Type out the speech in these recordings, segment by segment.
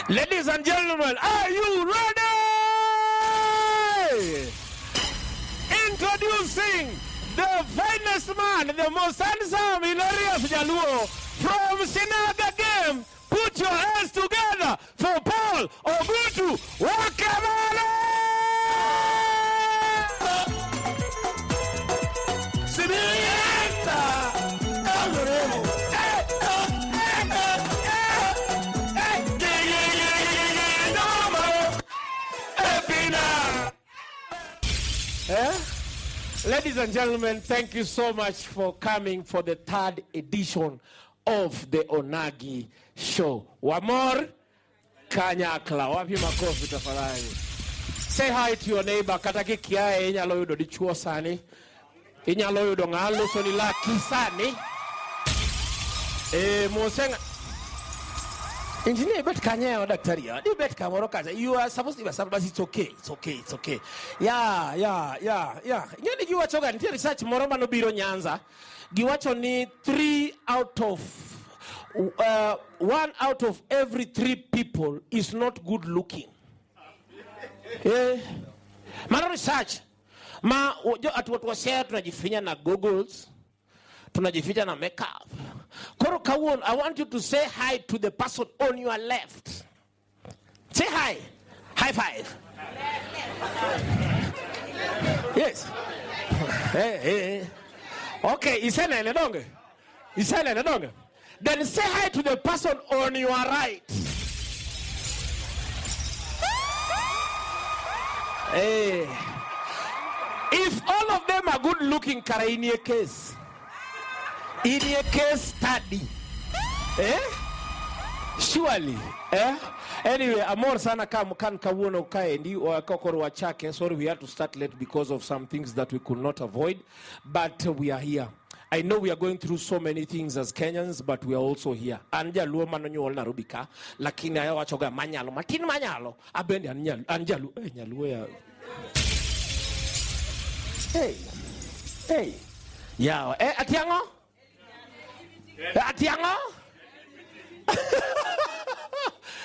Ladies and gentlemen, are you ready? Introducing the finest man, the most handsome, hilarious Jaluo from Sinaga Game. Put your hands together for Paul Obutu Wakamala! Ladies and gentlemen, thank you so much for coming for the 3rd edition of the ONAGI Show. Wamor Kanyakla, wapi makofi tafadhali. Say hi to your neighbor. Kataki kiae inyalo yudo dichuo sani. Inyalo yudo ngalo soni la kisani. Mosenga. Engineer, bet kanya daktari ya. Di bet kamoro kaza. You are supposed to be somebody. It's okay. It's okay. Yeah. Nyani giwacho ga ntie research moro mano biro Nyanza. Giwacho ni 1 out of every 3 people is not good looking. Mano research. Atu share tunajifinya na goggles. Tunajifinya na makeup. Koro Kawon, I want you to say hi to the person on your left. Say hi. High five. Yes. Hey. Okay, isene nedonge. Then say hi to the person on your right. Hey. If all of them are good looking, kara in your case. In a case study. Surely. Anyway, amor sana kan kawuno kaendi o kokoro wachake. Sorry, we had to start late because of some things that we could not avoid. But we are here. I know we are going through so many things as Kenyans, but we are also here. Anja luo manonyo ol Nairobi ka, lakini ayo wachoga manyalo, matini manyalo. Abendi anjalu, nyaluo ya. Hey. Yeah, atiango? Atiango?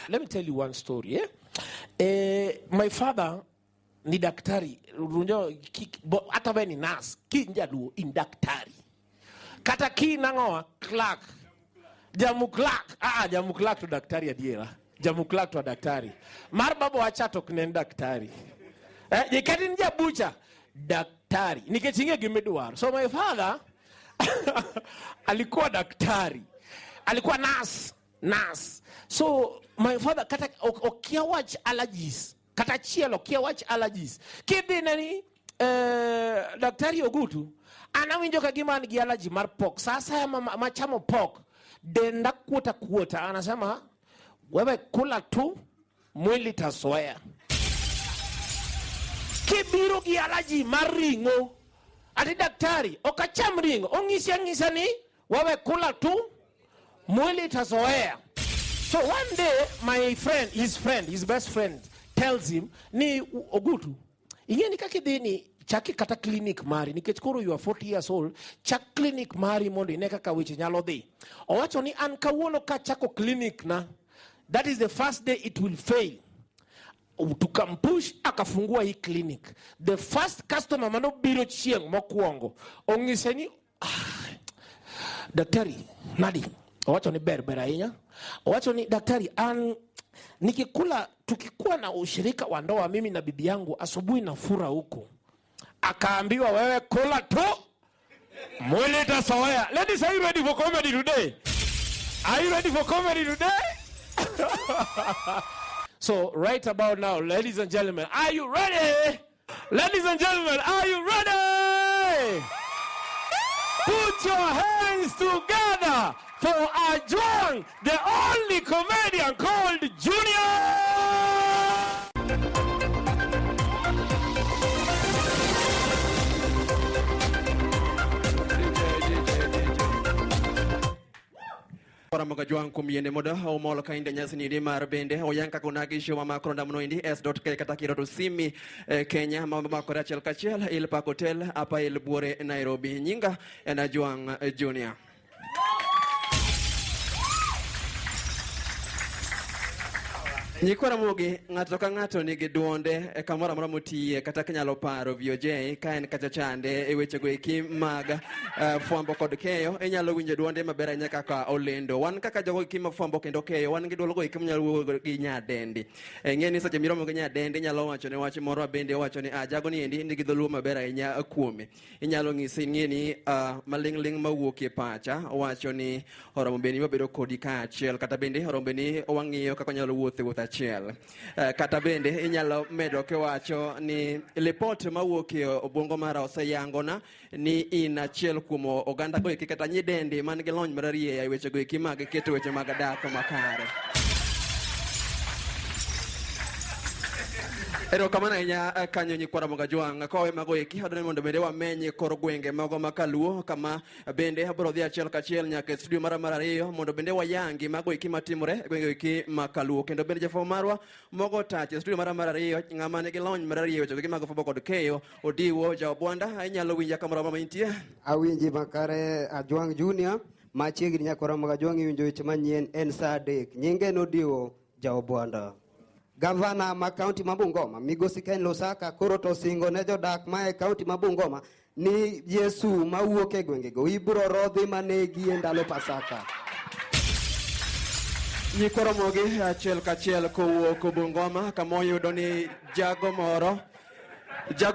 Let me tell you one story. My father ni daktari. Ata we ni nurse. Ki njaluo in daktari. Kata ki nangoa clerk. Jamu clerk. Jamu clerk to daktari adiera. Jamu clerk to daktari. Marbabo achato knen daktari. Jekati nja bucha. Daktari. Nikechinge gimedwar. So my father alikuwa daktari. Alikuwa nurse. So my father kata okia watch allergies. Kata chielo okia watch allergies. Kidi nani daktari Ogutu anawinjo kagima ni allergy mar pork. Sasa ya machamo pork denda kuota anasema wewe kula tu mwili tasoea. Kibiro gi allergy mar ringo. Ati daktari okacham ringo ongisa ni wewe kula tu mwili tasoea. So one day his best friend tells him ni Ogutu ingeni kakidini chaki kata clinic mari nikechkoro you are 40 years old chak clinic mari mondo ineka ka weche nyalo dhi. Owacho ni an kawuono ka chako clinic na that is the first day it will fail. Tukampush akafungua hii clinic. The first customer mano biro chieng mokwongo ongise ni daktari nadi. Owacho ni ber ahinya. Owacho ni daktari nikikula tukikuwa na ushirika wa ndoa mimi na bibi yangu asubuhi na fura huko. Akaambiwa wewe kula tu mwili tasoea. Ladies, are you ready for comedy today? So right about now, ladies and gentlemen, are you ready? Put your hands together for Ajuang, the only comedian called Junior. Para magajuang kumyene moda o molo kainda nyasi ni mar bende o yanka ONAGI SHOW mama kronda mno indi s.k katakiro to simi Kenya mama korachel kachel Hillpark Hotel Upperhill Nairobi nyinga Ajuang Junior. Nyikora mogi ng'ato ka ng'ato nigi duonde kamoro amora motiye kata kanyalo paro VOJ ka en kacha chande e weche go eki mag fwambo kod keyo inyalo winjo duonde maber ahinya kaka olendo. Wan kaka jogo eki mafwambo kendo keyo wan gi duol go eki manyalo wuoyo gi nyadendi. Ng'e ni seche miromo gi nyadendi inyalo wacho ne wach moro bende wacho ni jago ni endi nigi dholuo maber ahinya kuome. Inyalo ng'isi ni maling'ling mawuok e pacha wacho ni oromo bende wabedo kodi ka achiel kata bende oromo bende wang'iyo kaka nyalo wuotho achiel. Kata bende inyalo medo kiwacho ni report mawuok e obwongo mara oseyangona ni in achiel kuom oganda go eki kata nyidendi man gi lony mararieya e weche go eki mag keto weche mag dak makare. Erokamano ahinya kanyo Nyikwara Mogajwang' kowe mago eki adwaro mondo bende wamenye kor gwenge mago makaluo kama bende abro dhi achiel kachiel nyaka studio mar ariyo mondo bende wayangi mago eki matimore gwenge eki makaluo kendo bende jafo marwa mogo tach studio mar ariyo ng'ama nigi lony mar ariyo weche mag fwambo kod keyo Odiwo Jawbwanda inyalo winja kamoro amora intie. Awinji makare Ajwang' Junior machiegni Nyikwara Mogajwang' iwinjo weche manyien en saa 3 nyinge Odiwo Jawbwanda. Gavana ma kaunti ma Bungoma Migosi Ken Lusaka koro to singo ne jodak ma e kaunti ma Bungoma ni Yesu ma wuok e gwengego ibro rodhi manegi e ndalo Pasaka. Nyikwara mogi achiel kachiel kowuok Bungoma kama oyudo ni jago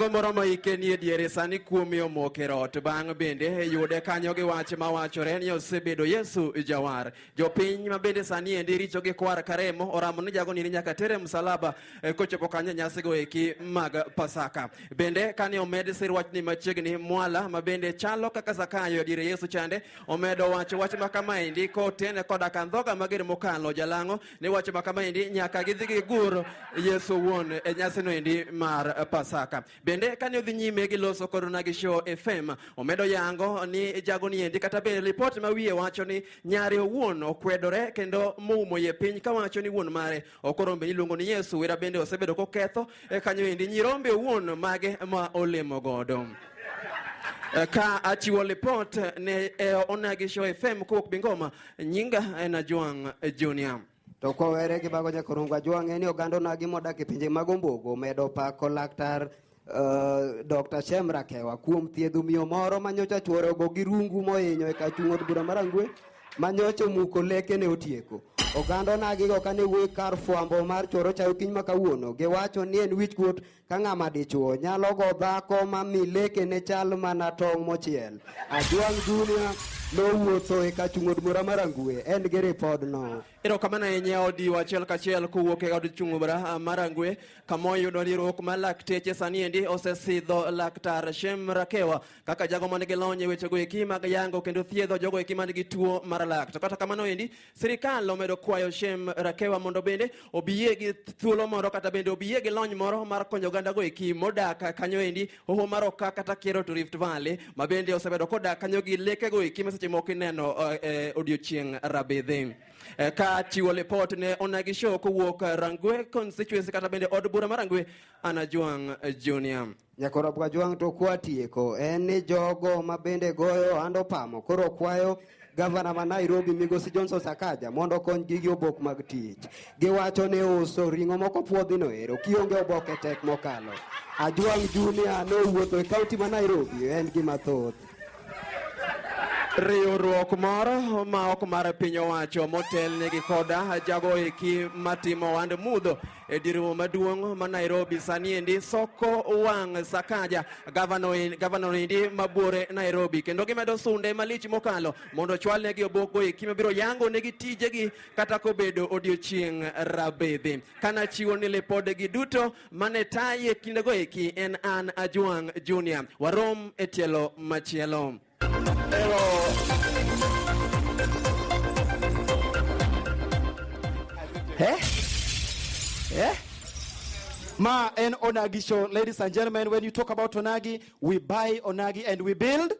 moro ma ike ni e diere sani kuome omoke rot bang' bende yude kanyo gi wach mawachore ni osebedo Yesu jawar. Jopiny ma bende sani endi richo gi kwar karemo oramo ni jago ni nyaka tere msalaba kochopo kanyo nyasi go eki mag Pasaka. Bende kane omed sir wach ni machiegni Mwala ma bende chalo kaka Zakayo dire Yesu chande omedo wach ma kama endi kotene koda kandhoga mager mokalo jalang'o ni wach ma kama endi nyaka gidhi gi gur Yesu wuon e nyasi no endi mar Pasaka. Bende kane odhi nyime gi loso kod ONAGI SHOW FM omedo yango ni jago ni endi kata bende report ma wiye wacho ni nyare owuon okwedore kendo muumo ye piny ka wacho ni wuon mare okorombe ni luongo ni Yesu wera bende osebedo koketho kanyo endi nyirombe owuon mage ma olemo godo. Ka achiwo report ne ONAGI SHOW FM kowuok Bungoma nyinga en Ajwang' Junior. To kowere gi bago Nyikwara Mogajwang' en oganda onagi modak e pinje mag ombogo medo pako laktar Dr. Shemra Kewa kuom thiedho miyo moro manyocha chuore ogo gi rungu mohinyo e kachung' od bura marangwe manyocha muko leke ne otieko. Oganda onagi go kane wuoyo kar fwambo mar choro chayo kiny makawuono giwacho ni en wich kuot ka ng'ama dichuo nyalo go dhako ma mi leke ne chal mana tong' mochiel. Ajwang' Junior nowuotho e kachung' od bura marangwe en gi report no. Erokamano ahinya Odiwo achiel kachiel kowuok e od chung' bura marangwe kama oyudo ni ruok mar lakteche sani endi osesidho laktar Shemra Kewa kaka jago man gi lony e weche go eki mag yango kendo thiedho jogo eki man gi tuo mar lak. To kata kamano endi sirikal omedo kwayo Shemra Kewa mondo bende obiye gi thuolo moro kata bende obiye gi lony moro mar konyo oganda go eki modak kanyo endi hoho mar Oka kata Kero to Rift Valley ma bende osebedo kodak kanyo gi leke go eki seche moko ineno odiochieng' rabidhi. Ka chiwo report ne ONAGI SHOW kowuok Rangwe constituency kata bende od bura marangwe an Ajwang' Junior. Nyikwara Mogajwang' to kwatieko en ni jogo ma bende goyo ando pamo koro kwayo Gavana ma Nairobi Migosi Johnson Sakaja mondo kony gi obok mag tich. Giwacho ne uso ring'o moko puodhi no ero kionge oboke tek mokalo. Ajwang' Junior nowuotho e kaunti ma Nairobi en gi mathoth. Riwruok moro ma ok mar piny owacho motel negi koda jago eki matimo wand mudho e dirimo maduong' ma Nairobi sani endi soko wang' Sakaja gavana endi mabuore Nairobi kendo gimedo sunde malich mokalo mondo chwal negi oboko eki mabiro yango negi tijegi kata kobedo odiochieng' rabidhi. Kana chiwo ni lepodegi duto mane taye kindego eki en an Ajwang' Junior. Warom e tielo machielo. Ma and ONAGI SHOW, ladies and gentlemen. When you talk about ONAGI, we buy ONAGI and we build.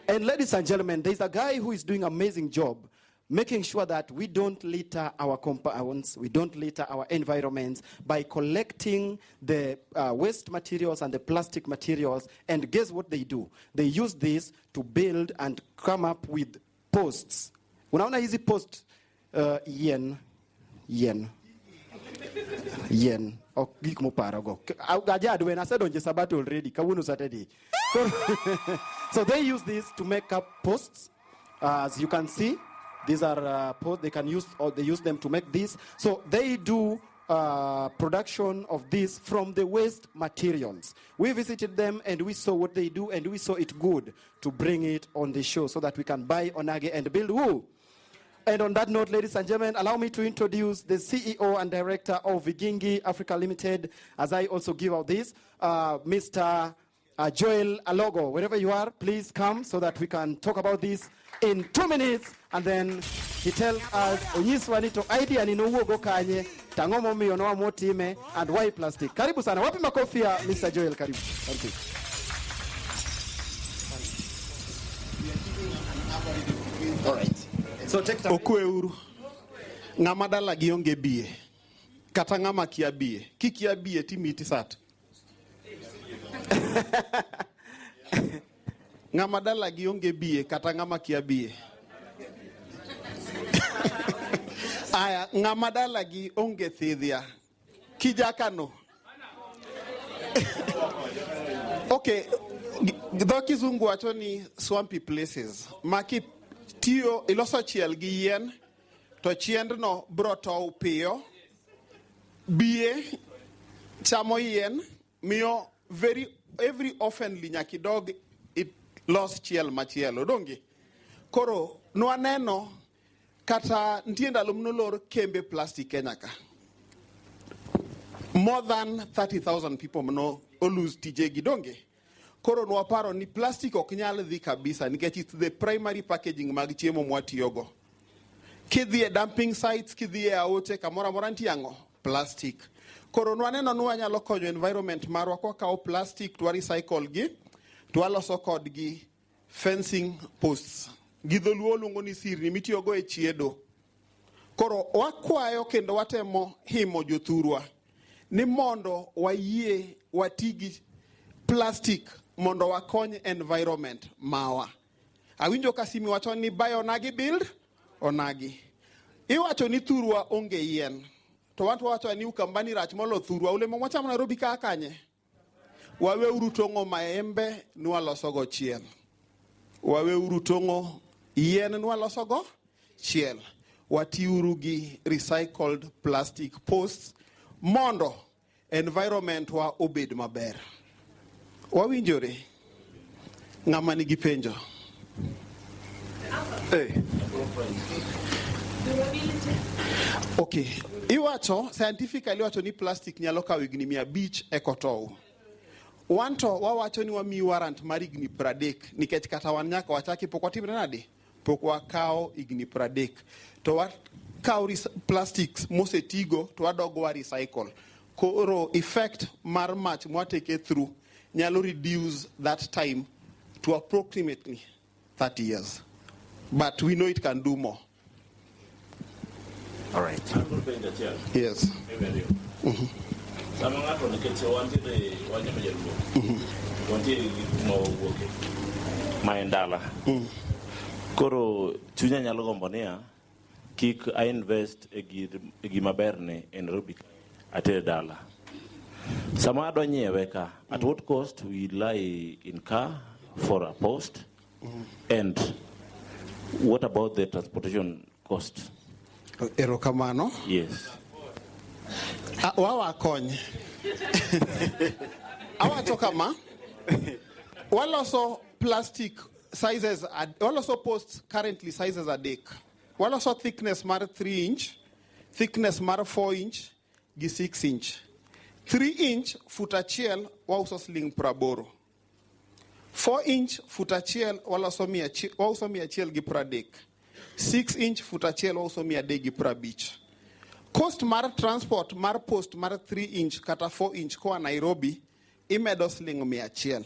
And ladies and gentlemen, there's a guy who is doing an amazing job making sure that we don't litter our compounds, we don't litter our environments by collecting the waste materials and the plastic materials. And guess what they do? They use this to build and come up with posts. Unaona hizi post yen. yen ok gik moparago. Ajad, when I said on Sabat already, kawuno Saturday. So they use this to make up posts. As you can see, these are posts they can use, or they use them to make this. So they do production of this from the waste materials. We visited them and we saw what they do, and we saw it good to bring it on the show so that we can buy ONAGI and build who? And on that note, ladies and gentlemen, allow me to introduce the CEO and director of Vigingi Africa Limited, as I also give out this, Mr. Joel Alogo. Wherever you are, please come so that we can talk about this in 2 minutes. And then he tells us, Onyiswanito idea ni nuwo go kanye, tangomo miyonoa motime, and why plastic. Karibu sana. Wapi makofi ya Mr. Joel? Karibu. Thank you. All right. So take time. Okwe uru. Ngama dala gi onge biye. Kata ngama kia biye. Kikia biye timiti sat. Ngama dala gi onge biye kata ngama kia biye. Aya, ngama dala gi onge thidhia. Kijakano. Okay, dho kizungu wacho ni swampy places. Maki tiyo iloso chiel gi yien, to chiend no bro tow piyo. Biye chamo yien miyo every oftenly nyaki dog it lost chiel machielo donge. Koro nwaneno kata ntie ndalo mnolor kembe plastic Kenya ka. More than 30,000 people mno lose tijegi donge. Koro nwaparo ni plastic ok nyal dhi kabisa nikech it's the primary packaging mag chiemo mwatiyogo. Kidhi dumping sites, kidhi aote kamora mora ntiango plastic. Koro nwaneno nwanyalo konyo environment marwa kwa kao plastic to recycle gi, to aloso kod gi fencing posts. Gidholuo lungo ni sirni mitiyogo e chiedo. Koro wakwayo kendo watemo himo jothurwa ni mondo wayie watigi plastic mondo wakony environment mawa. Awinjo kasimi wacho ni buy ONAGI build ONAGI. Iwacho ni thurwa onge yien. To watu wacho ni ukambani rach molo thurwa ulemo mwachamo Nairobi ka kanye. Wawe urutongo maembe nwalosogo chiel. Wawe urutongo yien nwalosogo chiel. Watiuru gi recycled plastic posts mondo environment wa obed maber. Wawinjore ngama nigi penjo. Hey. Okay, iwacho scientifically wacho ni plastic nyalo kawo higni 500 e kotow. Wanto wawacho ni wami warrant mar higni 30 nikech kata wan nyaka wachaki pok watimre nade pok wakawo higni 30 to wakawo plastics mosetigo to wadogo wa recycle. Koro effect mar mach mwateke through nyalo reduce that time to approximately 30 years. But we know it can do more. All right. Yes. Maendala. Koro chunya nyalo gombo niya kik I invest e gima berne en Nairobi ate dala. Sama adwa nyiewe ka, at what cost we lie in car for a post? And what about the transportation cost? Erokamano. Yes. Wawa konye. Awacho kama. Waloso plastic sizes, waloso posts currently sizes a deck. Waloso thickness mar 3 inch, thickness mar 4 inch, gi 6 inch. 3 inch foot achiel wauso sling praboro. 4 inch foot achiel wauso mia achiel gi pradek. 6 inch foot achiel wauso mia adek gi prabich. Cost mar transport mar post mar 3 inch kata 4 inch koa Nairobi imedo sling 100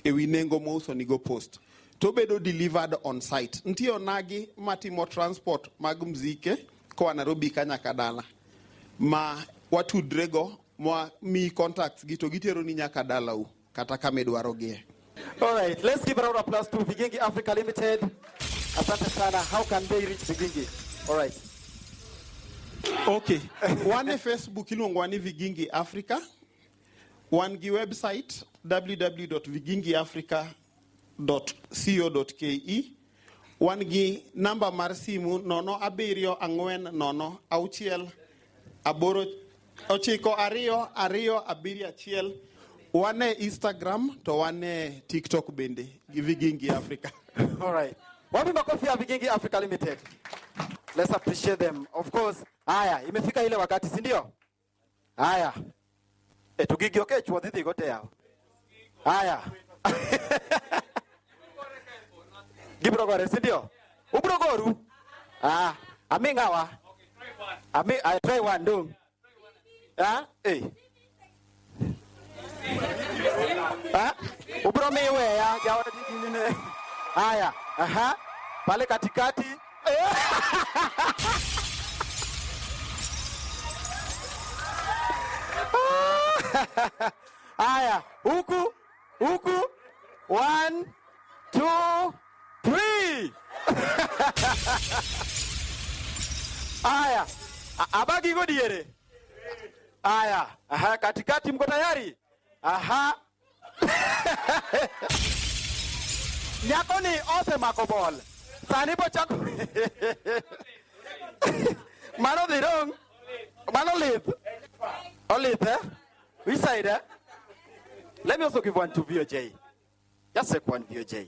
ewi nengo mouso nigo post. To bedo delivered on site. Ntie ONAGI matimo transport mag mzike koa Nairobi kanyaka dala. Ma watudrego mwa mi contacts gito gitero ni nyaka dala u kata kamedwaro gie. All right, let's give a round of applause to Vigingi Africa Limited. Asante sana. How can they reach Vigingi? All right. Okay. One Facebook iluongo ni Vigingi Africa. One gi website www.vigingiafrica.co.ke. One gi number mar simu 0706028 One Instagram to one TikTok bende gi Vigingi Africa. All right. Wapi makofi ya Vigingi Africa Limited? Let's appreciate them. Of course. Haya, imefika ile wakati, si ndio? Haya. Tugigioke chuo dhithi gote yao. Haya. Gibrogore, si ndio? Ubrogoru. Amingawa. I try one do. Hey. Ubromewe ya jawa nyingine. Haya. Aha. Pale katikati. Haya, huku 1 2 3. Haya, abagi godiere. Haya, aha, katikati mko tayari? Aha. Nyako ni ose makobol. Sani po chako. Mano dirong. Mano live. Olive, eh? Which side, eh? Let me also give one to VOJ. Just take one VOJ.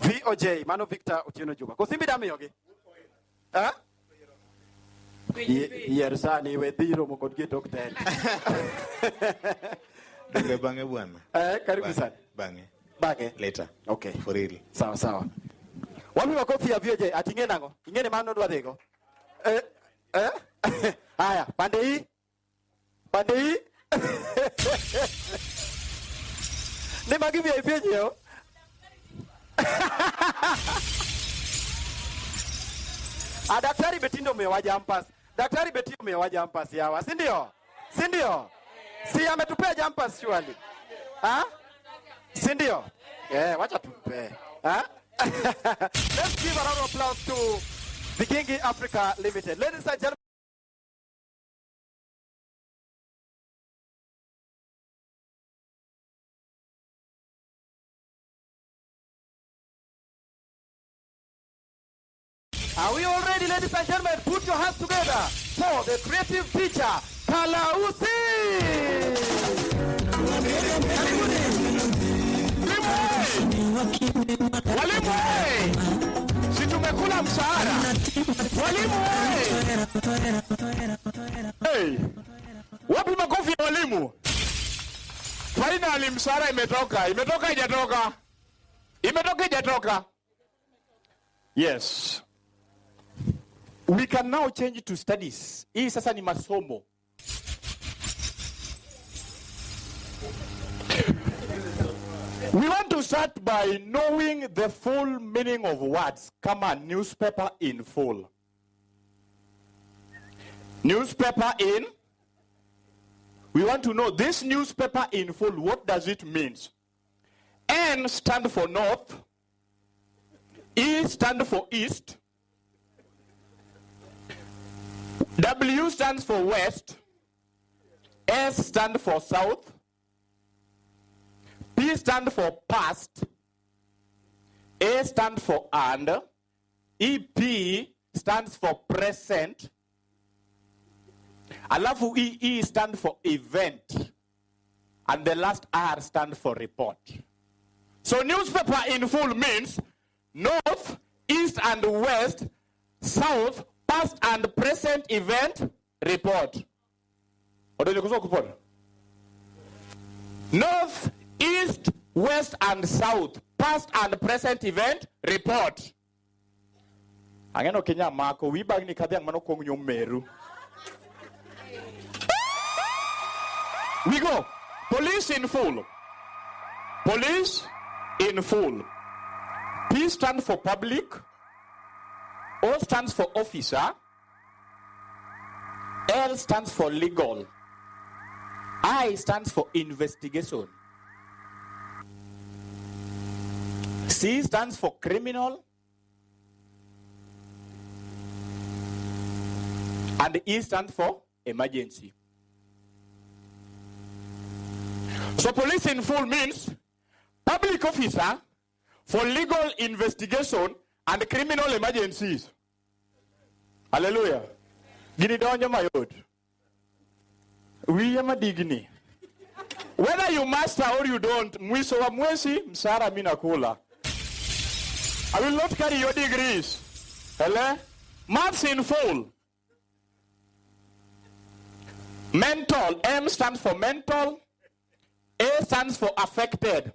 VOJ, Mano Victor Otieno Juba. Kosimbi dami yogi. Huh? Yersani we dhiro mokod getok ten. Bange bwana. Karibu sana. Bange. Later. Okay. For real. Sawa. Wapi makofi ya VOJ? Atinge nango. Ingene mano dwa dhego. Haya, pande hii. Ni magivi ya ipenyo. Daktari Betindo umewaja ampas. Daktari Betindo umewaja ampas yawa, si ndio? Si ametupea jampas surely. Si ndio? Wacha tupe. Let's give a round of applause to Vigingi Africa Limited. Ladies and gentlemen, are we all ready, ladies and gentlemen? Put your hands together for the creative teacher, Kalausi! Walimu! Si tumekula mshahara. Walimu! Hey! Wapi makofi ya walimu? Finally mshahara imetoka. Imetoka. Yes. We can now change to studies. Hii sasa ni masomo. We want to start by knowing the full meaning of words. Come on, newspaper in full. Newspaper in. We want to know this newspaper in full. What does it mean? N stand for north. E stand for east. W stands for west. S stand for south. P stand for past. A stand for and. EP stands for present. Alafu EE stand for event. And the last R stand for report. So newspaper in full means north, east and west, south, past and present event, report. North, east, west and south, past and present event, report. Angeno Kenya mako wibag ni kadang mano kong yung meru. We go. Police in full. Police in full. P stands for public. O stands for officer. L stands for legal. I stands for investigation. C stands for criminal. And E stands for emergency. So police in full means public officer for legal investigation and criminal emergencies. Hallelujah. Gini donjo mayot. Wiye madigni. Whether you master or you don't, mwiso wa mwezi, msara mina kula. I will not carry your degrees. Hello? Maths in full. Mental. M stands for mental. A stands for affected.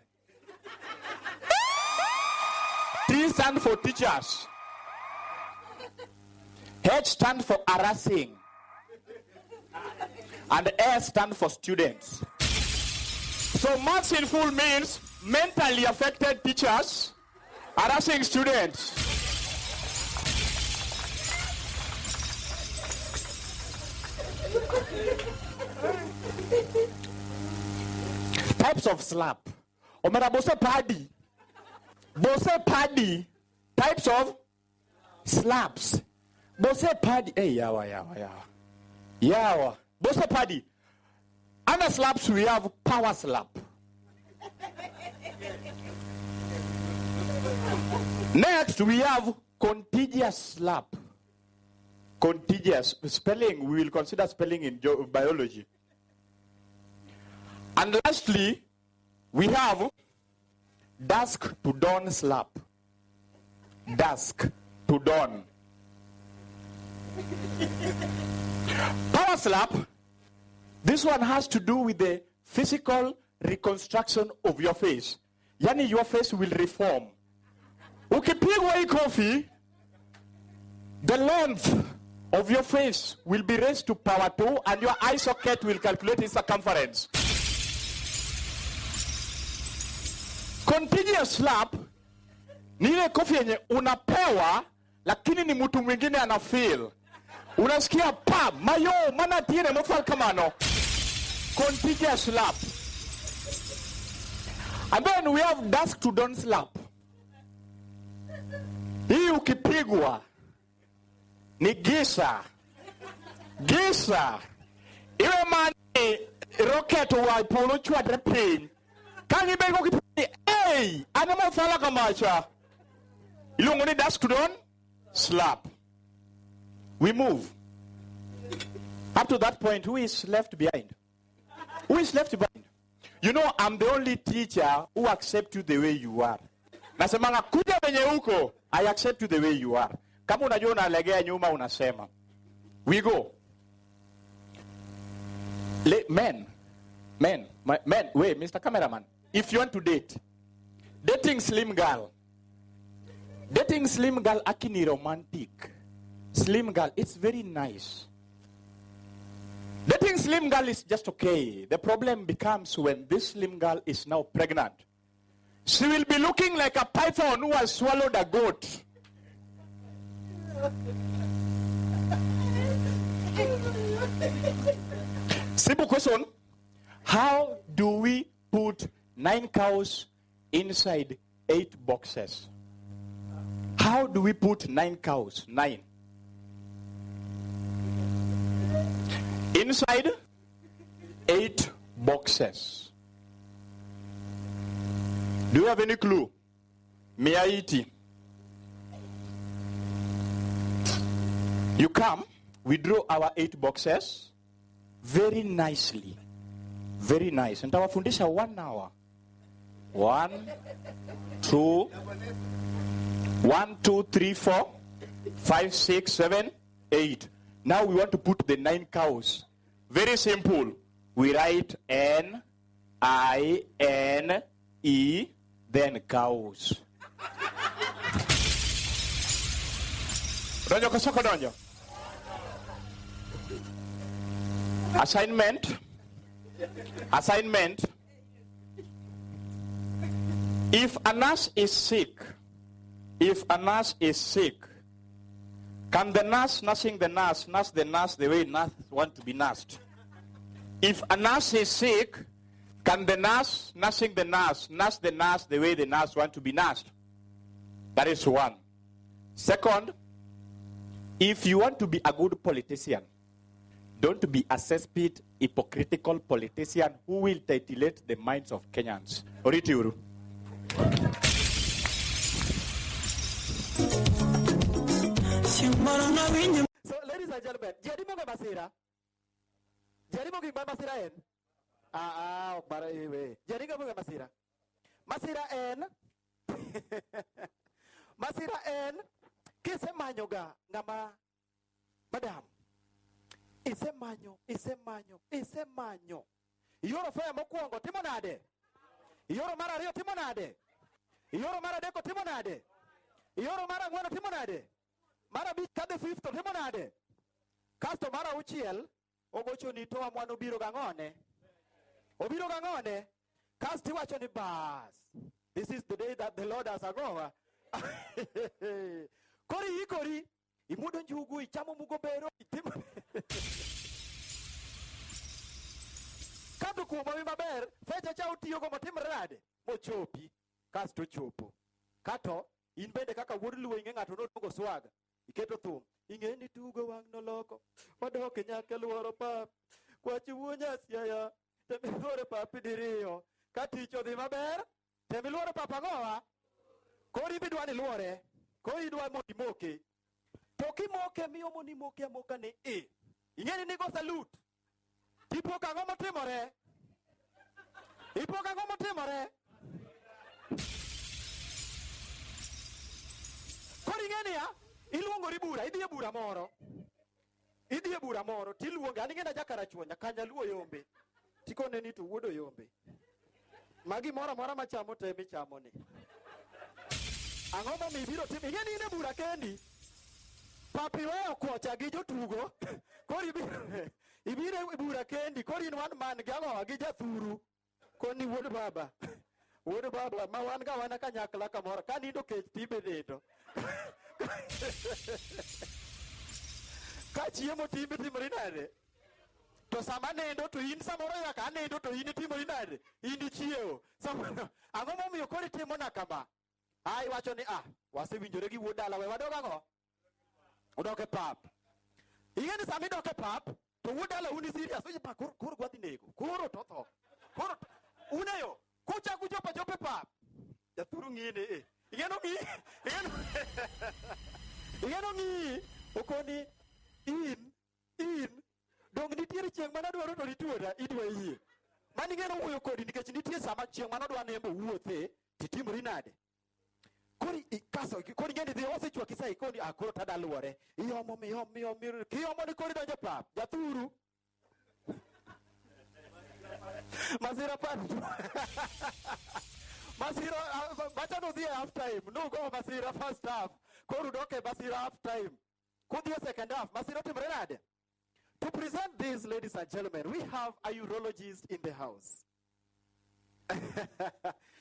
T stands for teachers. H stands for harassing. And S stands for students. So maths in full means mentally affected teachers, harassing students. Types of slap. Omera bose paddy. Bose paddy. Types of slaps. Bose paddy. Hey, yawa. Yawa. Bose paddy. Under slaps we have power slap. Next we have contagious slap. Contagious spelling, we will consider spelling in biology. And lastly, we have dusk to dawn slap. Dusk to dawn. Power slap. This one has to do with the physical reconstruction of your face. Yani your face will reform. Ukipigwa hii kofi, the length of your face will be raised to power 2 and your eye socket will calculate its circumference. Continuous slap ni ile kofi yenye unapewa lakini ni mtu mwingine ana feel. Unasikia pa mayo mana tiene mofal kamano. Continuous slap. And then we have dusk to dawn slap. Hii ukipigwa ni gisa. Gisa. Iwe mani rocket wa ipolo chwadre pin. Kanyi bego kipini. Hey! Anamo fala kamacha. Ilungu ni dusk to dawn slap. We move. Up to that point, who is left behind? Who is left behind? You know, I'm the only teacher who accepts you the way you are. Nasemanga kuja venye uko, I accept you the way you are. Kama unajua unalegea nyuma unasema. We go. Men, wait, Mr. Cameraman. If you want to date, dating slim girl akini romantic. Slim girl, it's very nice. Dating slim girl is just okay. The problem becomes when this slim girl is now pregnant. She will be looking like a python who has swallowed a goat. Simple question. How do we put 9 cows inside 8 boxes? How do we put 9 cows? 9. Inside 8 boxes. Do you have any clue? Miaiti. You come, we draw our 8 boxes very nicely. Very nice. And our fundisha 1 hour. 1, 2, 3, 4, 5, 6, 7, 8. Now we want to put the 9 cows. Very simple. We write N-I-N-E, then cows. Donjo kasoko donjo. Assignment. If a nurse is sick, can the nurse nursing the nurse nurse the nurse the way nurse want to be nursed? If a nurse is sick, can the nurse nursing the nurse nurse the nurse the way the nurse want to be nursed? That is one. Second, if you want to be a good politician, Don't be a cesspit, hypocritical politician who will titillate the minds of Kenyans. Oritiuru. So, ladies and gentlemen, jadi mo kay Masira? Jadi mo kay Masira en? Bara iwe. Jadi ka mo kay Masira? Masira en? Masira en? Kise manyo ga ngama madam. Ise manyo. Yoro faya mokuongo timo nade? Yoro mara ariyo timo nade? Yoro mara adek timo nade? Yoro mara ang'wen timo nade? Mara abich kadhi fifth timo nade? Kasto mara auchiel ogocho ni to amwan obiro gang'one. Obiro gang'one. Kasto iwacho ni bas. This is the day that the Lord has agowa. Kori imudo njugu ichamo mugo bero itimo. Kato kuoma wi maber, fecha cha utiyo go motimre nade? Mochopi. Kasto chopo. Kato in bende kaka wuod luo ing'e ng'ato notugo swaga. Iketo thum. Ing'e ni tugo wang' noloko. Wadok nyaka luoro pap. Kwachi wuonya siaya. Temi luoro pap diriyo. Katich odhi maber. Temi luoro pap ang'owa. Kori bidwa ni luore. Kori idwa mondi moke. To kimoke miyo mondi moke amoka ni e. Ing'e ni nigo salute. Tipo kang'o motimore? Ipo kang'o motimore? Kori ing'e niya? Iluongori bura, idhi e bura moro. Tiluonge, an ing'ena jakarachuonya, kanya luo yombe. Tikone ni to wuodo yombe. Magi mora machamo te michamo ni. Ang'o ma mibiro tim? Ing'e ni in e bura kendi. Papi weyo kocha gi jotugo. Kori ibiro e bura kendi. Kori in one man gang'owa gi jathuru. Koni wuod baba. Wuod baba ma wan ga wana kanyakla kamoro. Ka nindo kech tibe nindo. Ka chiemo tibe timori nade? To sama nendo to in samoro nyaka anendo to in timori nade? In ichiewo. Ang'o momiyo kori timo na kama? Ai wacho ni wasewinjore gi wuod dala we wadog ang'o? Udok e pap. Ing'e ni sami dok e pap to wuod dala uni serious. Oye pa koro gwadhi nego. Koro to tho. Koro uneyo. Kucha kuchopa chope pap. Jathuru ng'ine Ing'e no ng'i. Okoni in dong nitiere chieng' mana dwaro to nituoda idwa yie. Mani ing'e no wuoyo kodi nikech nitie sama chieng' mana dwa nembo wuothe titimori nade? Kori ing'e ni dhi osechwaki sai kodi koro tada luore. Iomo kiyomo ni kori donjo pap. Jathuru. Masira padu. Masira, bacha no dhie half time. No go Masira first half. Koru doke Masira half time. Kudhie second half. Masira timre nade? To present this, ladies and gentlemen, we have a urologist in the house.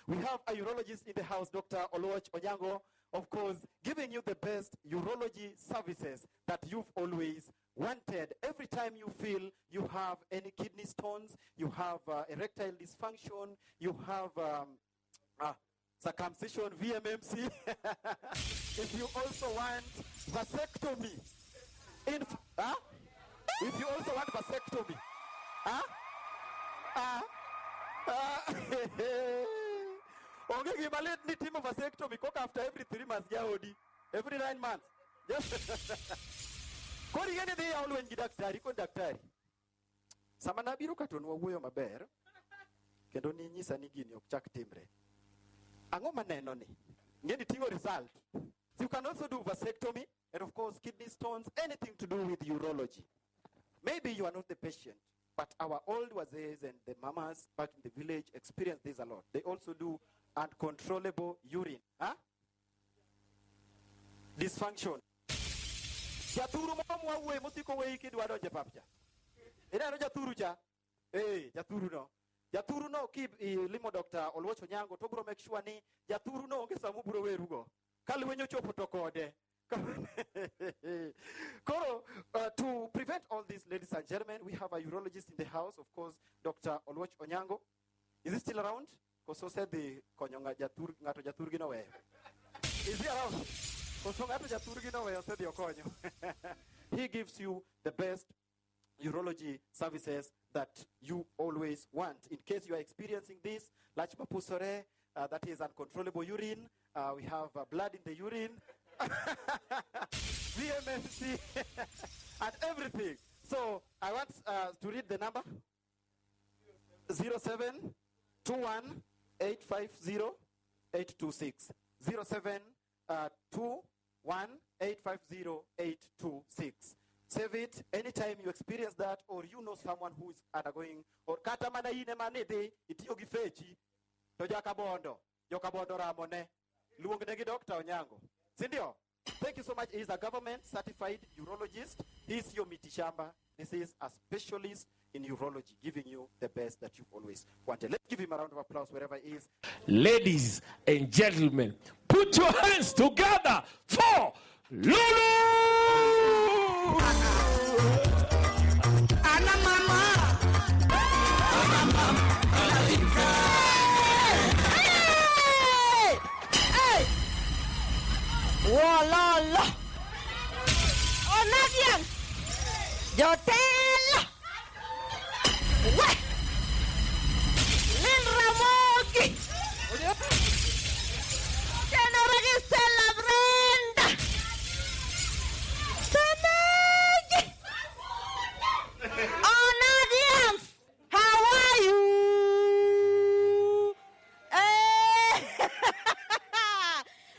We have a urologist in the house, Dr. Oluoch Onyango, of course, giving you the best urology services that you've always wanted. Every time you feel you have any kidney stones, you have erectile dysfunction, you have circumcision, VMMC. If you also want vasectomy, if you also want vasectomy, okay, give a little team of vasectomy. Cook after every 3 months, every 9 months. Kori gani dhi aulwen gi daktari kon daktari. Sama nabiro katonwa wuoyo maber kendo ni nyisa ni gini ok chak timre. Ang'o maneno ni? Ngeni tingo result. So you can also do vasectomy and of course kidney stones, anything to do with urology. Maybe you are not the patient, but our old wazees and the mamas back in the village experience this a lot. They also do uncontrollable urine. Dysfunction. Jathuru mwa uwe musiko we ikidwa donje papcha. Ina no jathuru cha. Jathuru no. Jathuru no keep limo Dr. Oluoch Onyango to bro make sure ni jathuru no onge samu bro werugo. Kalwenyo chopo to kode. To prevent all this, ladies and gentlemen, we have a urologist in the house, of course, Dr. Oluoch Onyango. Is he still around? Because so said the konyonga ngato jathurgi we. Is he around? He gives you the best urology services that you always want. In case you are experiencing this, large papusore, that is uncontrollable urine, we have blood in the urine, VMMC, and everything. So I want to read the number. 0721850826. 0721850826. Save it anytime you experience that, or you know someone who is undergoing, or katamana ine manede itiyogi fechi to jakabondo ramone luongnegi Dr. Onyango. Sindio? Thank you so much. He is a government certified urologist. He is your mitishamba. This is a specialist in urology, giving you the best that you've always wanted. Let's give him a round of applause wherever he is. Ladies and gentlemen, put your hands together for Lulu! Wololo. Onagian. Jotel. We. Lil Ramogi. General Stella Brenda. Sanagi. Onagian. How are you?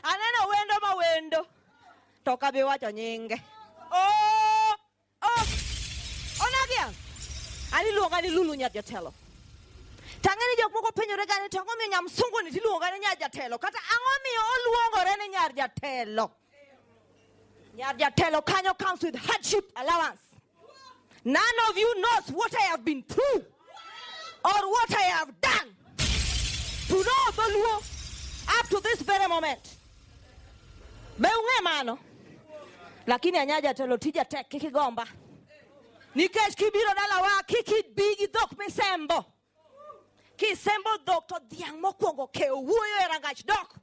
Aneno wendo ma wendo. Toka bi wacho nyinge. Onagia. Ani luonga ni Lulu nyar jatelo. Tang'eni jok moko penjore gani to ang'o miyo nyamsungu ni tiluonga ni nyar jatelo kata ang'o miyo oluongore ni nyar jatelo. Nyar jatelo kanyo comes with hardship allowance. None of you knows what I have been through or what I have done to know the Luo up to this very moment. Beunge mano. Lakini anyaja telo tija tek kiki gomba. Nikech kibiro dala wa kiki bigi dhok misembo. Kisembo dhok to dhiang' mokwongo ke wuoyo e rangach dok.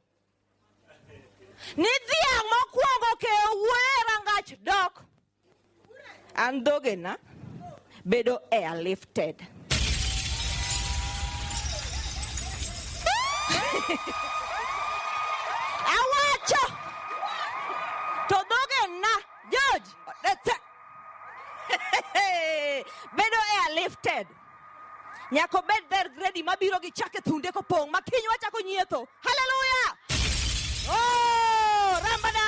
Ni dhiang' mokwongo ke wuoyo e rangach dok. An dhoge na bedo airlifted. Awacho. To dhoge na George. That's it. Bedo airlifted. Nyako bed there ready mabiro gi chake thunde ko pong makiny wachako nyietho. Hallelujah. Oh, rambada.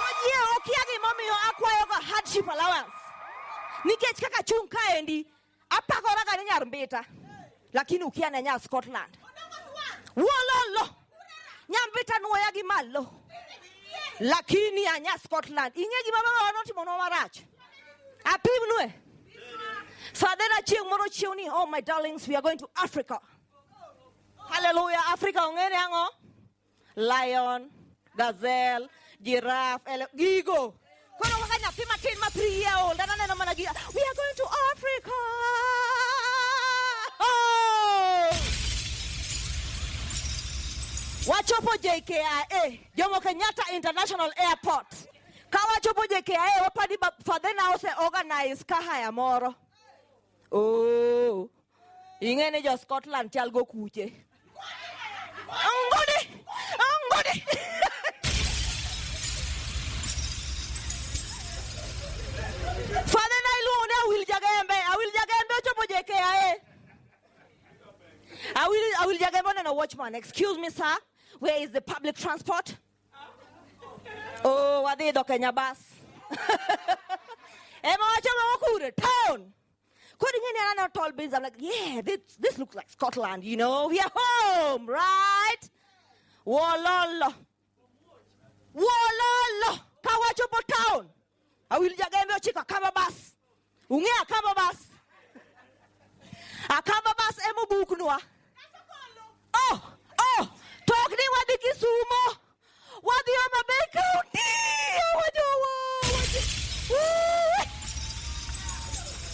Oye, okia gi momiyo akwayo go hardship allowance. Nikech kaka chung kaendi apakora ga ni nyar mbita. Lakini ukia na nyar Scotland. Wololo. Nyambita nuoya gi malo. Lakini anya Scotland. Inge gi baba wanoti mono marach. Apim nue. Sadena chieng moro chiuni. Oh my darlings, we are going to Africa. Hallelujah. Africa ongene ango? Lion, gazelle, giraffe, gigo. Kono wakanya pima tin ma 3-year-old. We are going to Africa. Oh! Wachopo JKIA, Jomo Kenyatta International Airport. Kawachopo JKIA, wapadi fadena ose organize kahaya moro. Oh, ingene jo Scotland chal go kuche. Angode. Fadena iluone Awil Jagembe chopo JKIA. Awil Jagembe and a watchman. Excuse me, sir. Where is the public transport? Oh, wade do Kenya bus. Ema wacho wakure town. Couldn't any other tall buildings? I'm like, yeah, this looks like Scotland, you know. We are home, right? Wololo. Kawachopo town. Awil Jagembe chika kama bus. Unge akama bus. Akama bus emu bukunwa. Oh. Talk ni wadi Kisumo. Wadi Amabe County.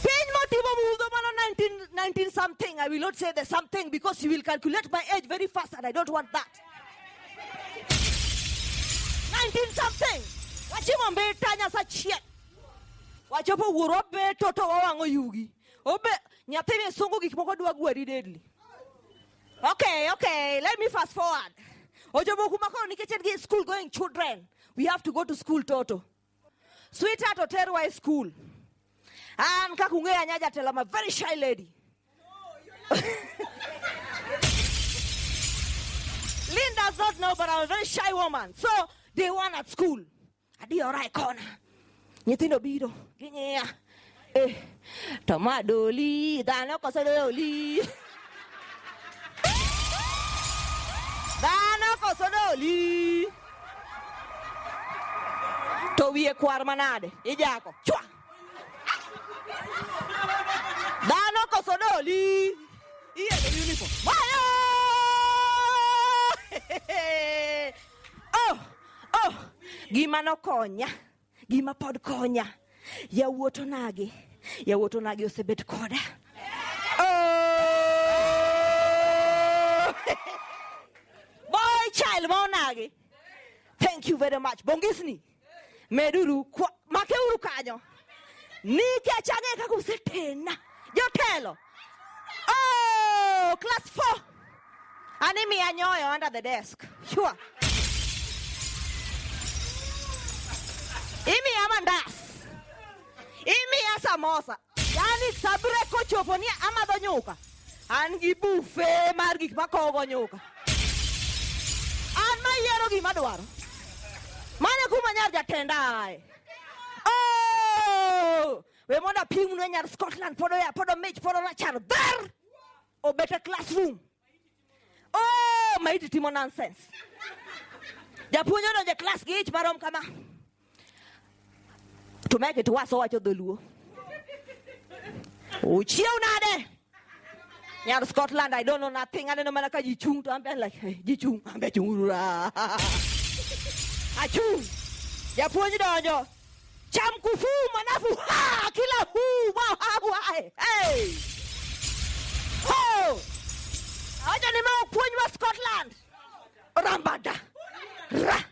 Page motivo mudo mano 19 something. I will not say the something because you will calculate my age very fast and I don't want that. 19 something. Wachimombe tanya such shit. Wachopo wuoro be toto wawango yugi. Obe nyathi misungu gik moko dwa gwari deadly. Okay, let me fast forward. Ojobo kuma kono nikech school going children. We have to go to school toto. Sweetheart Oterwa school. And kakunge anyaja tell I'm a very shy lady. Lynn does not know, but I'm a very shy woman. So day one at school. Adi orai kona. Nyithindo biro. Ginya. Tomadoli. Dhano kosodoli. Dhano kosodoli. To wiye kwar manade. Ijako. Chwa. Dhano kosodoli. Iye the uniform. Mayo! Gima no konya. Gima pod konya. Yawuoto nagi osebet koda. Boy child monagi. Thank you very much. Bongisni. Meduru makeuru kanyo. Nike change kakusetena. Jotelo. Class 4. Animi anyoyo under the desk. Sure. Imi amandas. Imi asamosa. Yani sabre kochopo ni amado nyoka. Angi buffet mar gik makogo nyoka. An mayero gima dwaro. Mane kuma nyar jatenda. We monda pim no nyar Scotland podo match podo rachar there. O better classroom. Maiti timo nonsense. Japunyo no je class gi ich marom kama. To make it was wacho dholuo. Uchiew nade. Nyar Scotland, I don't know nothing. I don't know manaka jichung to ambe like jichung ambe chungura. Achung. Japunyo donjo. Cham kufu manafu ha kila hu wa hey. Oh. Aja ni mau punywa Scotland. Rambada. Ra.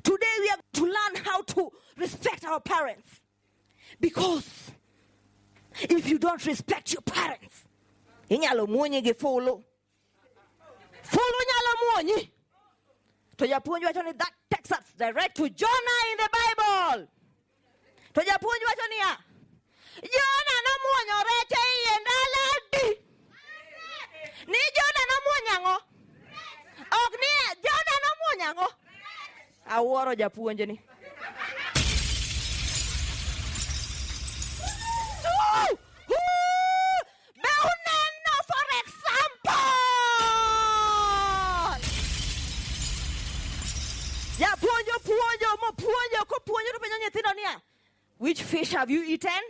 Today we are to learn how to respect our parents. Because if you don't respect your parents, inyalo muonye ge follow nyalo muonye. To japuonj wacho ni that takes us direct to Jonah in the Bible. To japuonj wacho ni Jonah no muonyo reche iye ndaladi. Ni Jonah no muonyango. Ok ni Jonah no muonyango. Awuoro japuonj ni. Be uneno for example. Japuonjo ko puonjo to penjo nyithindo niya. Which fish have you eaten?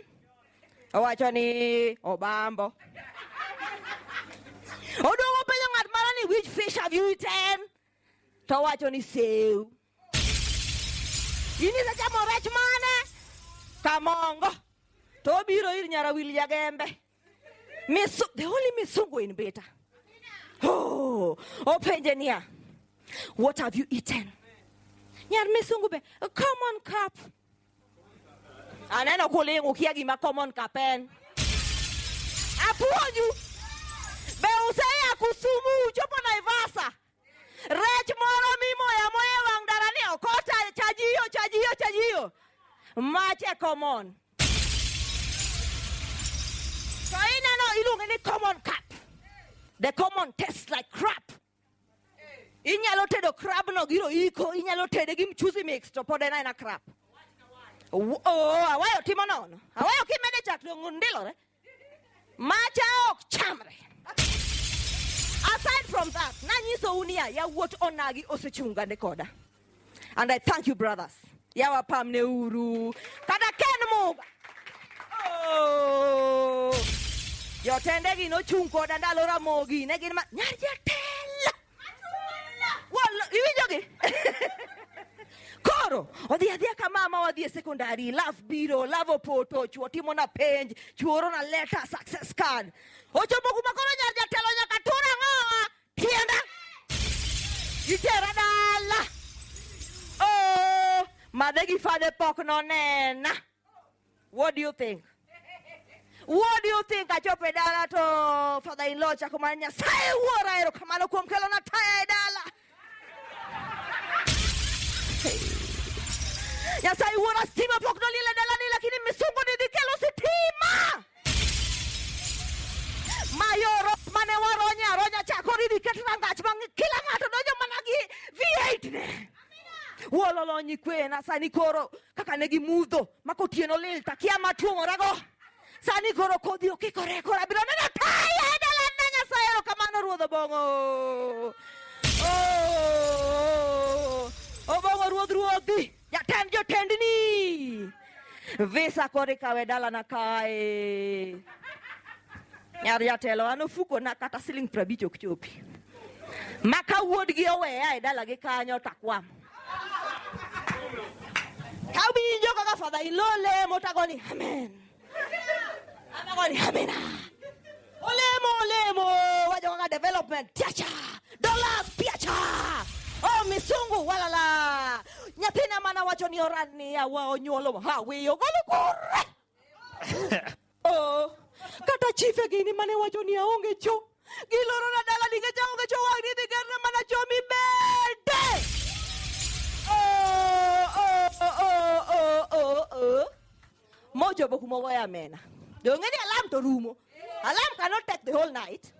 Owacho ni obambo. Oduogo penjo ng'at mara ni which fish have you eaten? To owacho ni seu. Inisa chamo rech mane? Kamongo. To obiro ir nyarawil jagembe. The only misungo in beta. Openje niya. What have you eaten? Nyar misungo be a common cup. Aneno kulingo kia gima common cup en. Apuonju. Be usea kusumu chopo Naivasa. Rech moro mimo ya moye wang darani okota chajiyo. Mache common. So inano ilunge ni common cup. The common tastes like crap. Inyalo tedo crab no giro iko. Inyalo tede gi mchuzi mix to pode na ina crap. Awayo timo nono. Awayo kimede chak ngundilo re. Macha ok chamre. Aside from that, nanyiso unia ya what onagi osechunga nekoda. And I thank you, brothers. Yawa pamne uru. Kada ken muga. Yotendegi no chunko dandalo ramogi. Negi ma nyarjatela. Wala, iwijogi. Koro, odhi kama mama wadhi secondary, love biro, love opoto, chuo timo na penj, chuoro na letter, success card. Ochopo kumakoro nyarjatelo nyakatura ngoa, tienda. Itera dala. Madegi fade pok nonena. What do you think? What do you think? Achope dala to father-in-law chako manya. Say wora ero kamano kuom kelo na taya dala. Ya say wora stima pok no lila dala ni lakini misungu ni dikelo sitima. Mayoro mane waronya ronya chako ni diketra ngach mangi kila ngato dojo managi V8 ne. Wololo nyikwe na sani koro kaka negi mudho makotieno lil takia matuongora go. Sani koro kodhi okikore kora biro nena taya dala nanya sayo kamano ruodho bongo. Oh bongo ruodhi. Jatend ni. Visa kore kawe dala na kae. Nyari jatelo anofuko na kata siling 50 ok chopi. Maka wuodgi oweya e dala gi kanyo takwam. Kabinjo kaka father-in-law lemo tagoni amen. Amagoni amena. Olemo wajo kaka development tiacha. Dollars piacha. Oh misungu walala. Nyathina mana wacho ni orani ya wa onyuolo ha wiyo golo kore. Oh kata chife gini mane wacho ni aonge cho. Giloro na dala dinge chaonge cho wang ni digerna mana cho mi bede. Mojo boku mo waya mena. Don't get alarm to rumo. Alarm cannot take the whole night.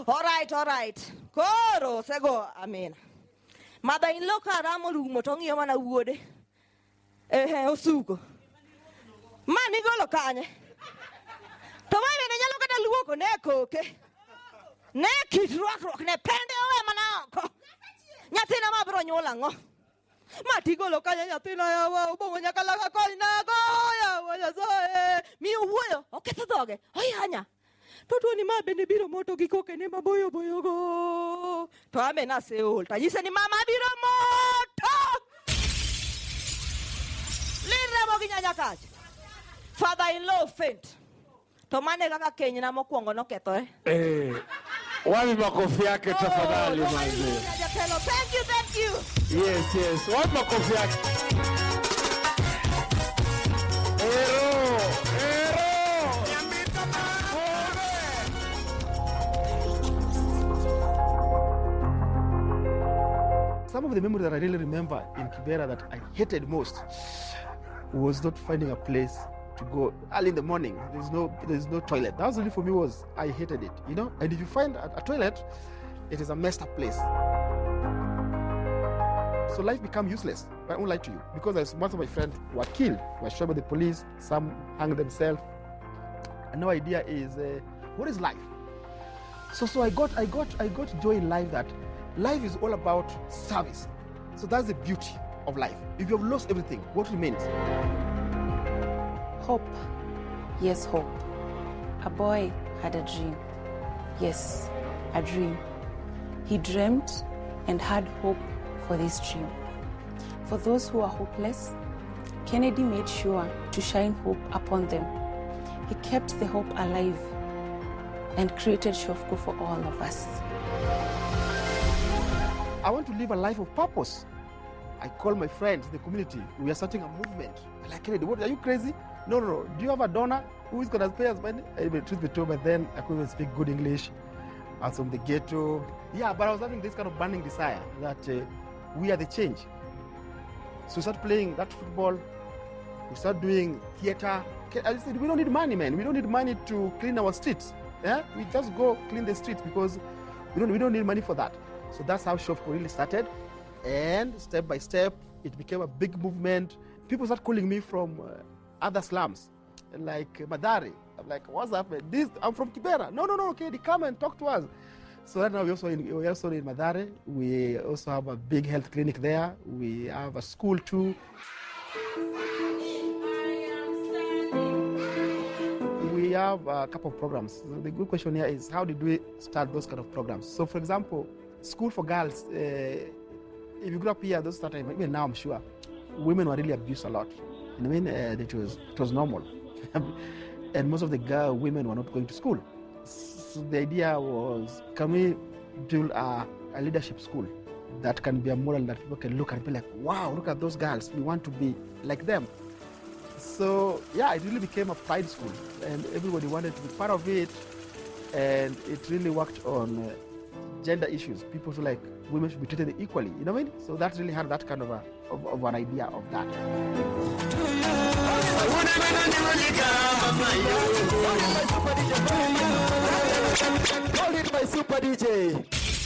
All right. Koro sego amen. Mother-in-law karamo rumo tongi yoma na uode. Osuko. Mani golo kanye. Tomai ne nyalo kata luoko ne koke. Ne kitruak ne pende owe manako. Nyathina mabro nyola ngo. Matigolo kanya nyathina yawa ubongo nyakala ka kolina go yawa yasoe mi uwoyo oketho dhoge oyanya to tuoni ma bende biro moto gi koke ne maboyo go to amena seol ta nyise ni mama biro moto lirre mo gi nyanya kach father-in-law faint to mane kaka kenyna mokwongo nokethore Wapi makofi yake tafadhali manze. Thank you. Yes. Wapi makofi yake? Ero. Some of the memories that I really remember in Kibera that I hated most was not finding a place to go early in the morning. There's no toilet. That was really for me was I hated it, you know. And if you find a toilet, it is a messed up place. So life became useless. I won't lie to you because most of my friends were killed, were shot by the police. Some hung themselves. And no idea is what is life. So I got joy in life that life is all about service. So that's the beauty of life. If you have lost everything, what remains? Hope. Yes, hope. A boy had a dream. Yes, a dream. He dreamt and had hope for this dream. For those who are hopeless, Kennedy made sure to shine hope upon them. He kept the hope alive and created Shofko for all of us. I want to live a life of purpose. I call my friends, the community. We are starting a movement. Like, Kennedy, what, are you crazy? No. Do you have a donor who is going to pay us money? Truth be told, but then I couldn't speak good English. I was from the ghetto. Yeah, but I was having this kind of burning desire that we are the change. So we start playing that football. We start doing theater. I said, we don't need money, man. We don't need money to clean our streets. Yeah? We just go clean the streets because we don't need money for that. So that's how Shofko really started. And step by step, it became a big movement. People start calling me from other slums, like Madari. I'm like, what's happening? I'm from Kibera. No, okay, come and talk to us. So right now we're also in Madari. We also have a big health clinic there. We have a school too. We have a couple of programs. So the good question here is, how did we start those kind of programs? So for example, school for girls, if you grew up here, those started, even now I'm sure, women were really abused a lot. I mean, it was normal. And most of the women were not going to school. So the idea was, can we build a leadership school that can be a model that people can look and be like, wow, look at those girls. We want to be like them. So yeah, it really became a pride school, and everybody wanted to be part of it. And it really worked on gender issues. People feel like women should be treated equally. You know what I mean? So that really had that kind of an idea of that. Call it my super DJ.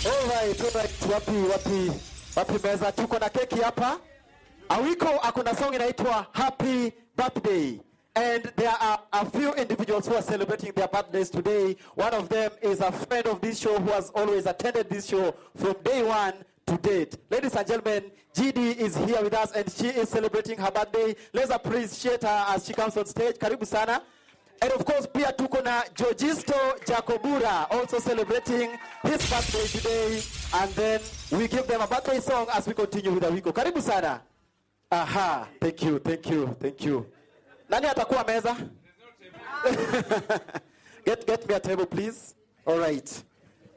All right. Wapi meza, tuko na keki hapa. Awiko akona song inaitwa Happy Birthday. And there are a few individuals who are celebrating their birthdays today. One of them is a friend of this show who has always attended this show from day one to date. Ladies and gentlemen, GD is here with us and she is celebrating her birthday. Let's appreciate her as she comes on stage. Karibu sana. And of course, pia tuko na Georgisto Jacobura also celebrating his birthday today. And then we give them a birthday song as we continue with the week. Karibu sana. Aha, thank you. Nani atakuwa meza? Get me a table, please. All right.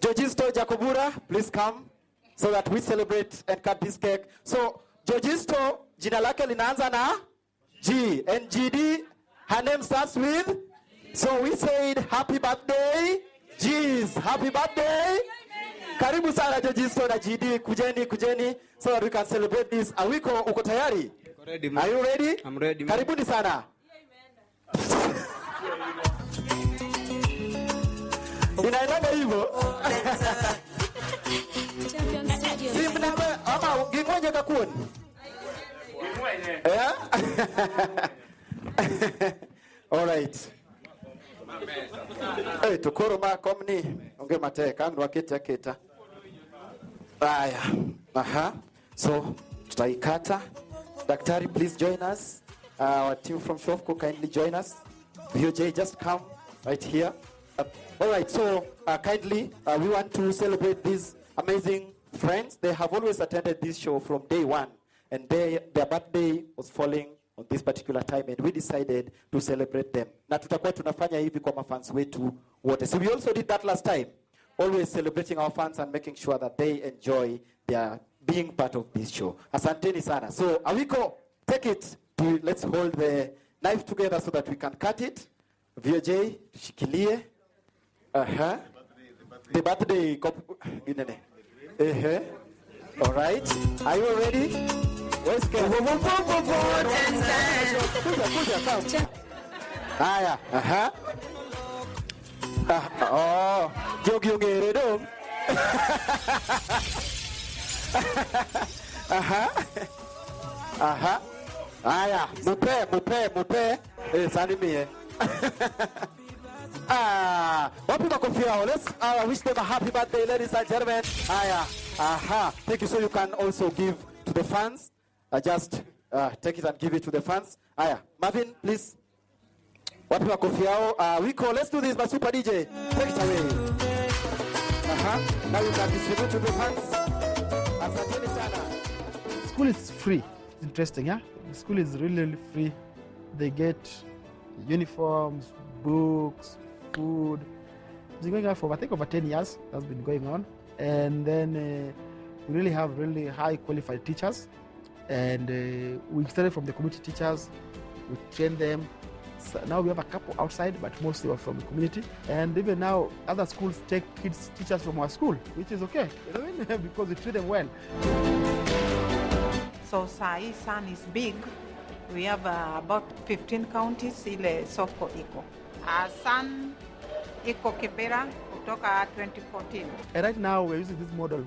Georgisto Jacobura, please come so that we celebrate and cut this cake. So, Georgisto, jina lake linaanza na G. And GD, her name starts with? So we said, happy birthday, G's. Happy birthday. Karibu sana Georgisto na GD, kujeni, so that we can celebrate this. Awiko, uko tayari? Ready, are you ready? I'm ready. Karibuni sana. Inaendaga hivyo. Simnabe ama gingonye kakuoni. Yeah? All right. Hey, tukoro ma komni onge mate kanwa kita. Aya. Aha. So, tutaikata. Daktari, please join us. Our team from Shofco, kindly join us. VOJ, just come right here. All right, so kindly, we want to celebrate these amazing friends. They have always attended this show from day one, and their birthday was falling on this particular time, and we decided to celebrate them. Na tutakuwa tunafanya hivi kwa mafans wetu wote. So we also did that last time, always celebrating our fans and making sure that they enjoy their being part of this show. Asanteni sana. So Awiko, take it. Let's hold the knife together so that we can cut it. VJ, shikilie. The birthday. All right. Are you ready? Let's go. Kuja, Aya. Oh, jogi ongere dong. Aya, mupe. Salimie. Wapi makofi yao? Let's wish them a happy birthday, ladies and gentlemen. Aya. Thank you. So you can also give to the fans. Just take it and give it to the fans. Aya. Marvin, please. Wapi makofi yao? Wiko, let's do this, my super DJ. Take it away. Now you can distribute to the fans. Asanteni sana. School is free. It's interesting, yeah? The school is really free. They get uniforms, books, food. It's been going on for, I think, over 10 years. That's been going on. And then we really have really high qualified teachers. And we started from the community teachers. We train them. So now we have a couple outside, but mostly are from the community. And even now, other schools take teachers from our school, which is okay, you know what I mean? Because we treat them well. So Sai San is big. We have about 15 counties ile Sofco iko. San iko Kibera kutoka 2014. And right now we're using this model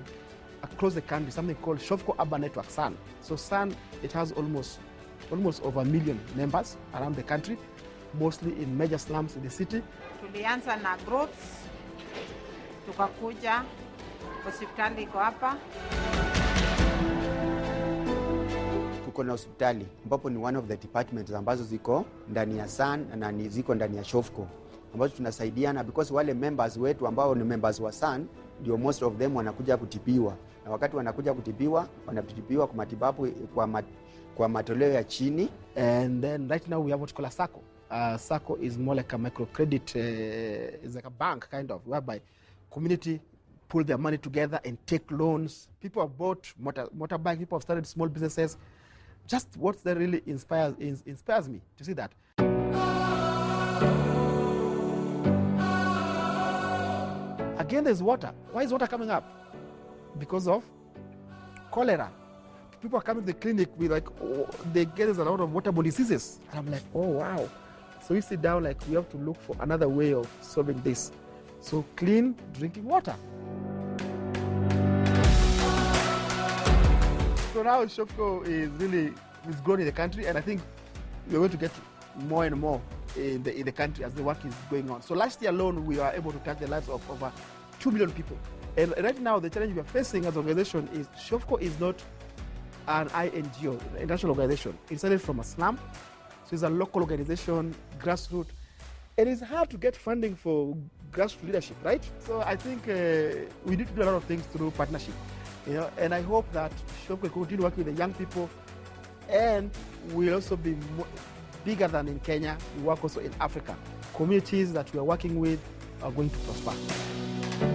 across the country, something called Shofco Urban Network San. So San, it has almost over 1 million members around the country, mostly in major slums in the city. Tulianza na groups, tukakuja hospitali iko hapa. Tuko na hospitali ambapo ni one of the departments ambazo ziko ndani ya San na ziko ndani ya Shofco, ambazo tunasaidiana because wale members wetu ambao ni members wa San ndio most of them wanakuja kutibiwa, na wakati wanakuja kutibiwa wanatibiwa kwa matibabu kwa matoleo ya chini. And then right now we have what we call a SACCO. SACCO is more like a microcredit, is like a bank kind of, whereby community pull their money together and take loans. People have bought motorbike. People have started small businesses. Just what that really inspires me to see that. Again, there's water. Why is water coming up? Because of cholera. People are coming to the clinic with like, oh, they get us a lot of waterborne diseases. And I'm like, oh, wow. So we sit down like we have to look for another way of solving this. So clean drinking water. So now Shopco is growing in the country, and I think we're going to get more and more in the country as the work is going on. So last year alone, we were able to touch the lives of over 2 million people. And right now, the challenge we are facing as an organization is Shopco is not an INGO, an international organization. It started from a slum, so it's a local organization, grassroots. And it's hard to get funding for grassroots leadership, right? So I think we need to do a lot of things through partnership. And I hope that Shopco will continue working with the young people, and will also be bigger than in Kenya. We work also in Africa. Communities that we are working with are going to prosper.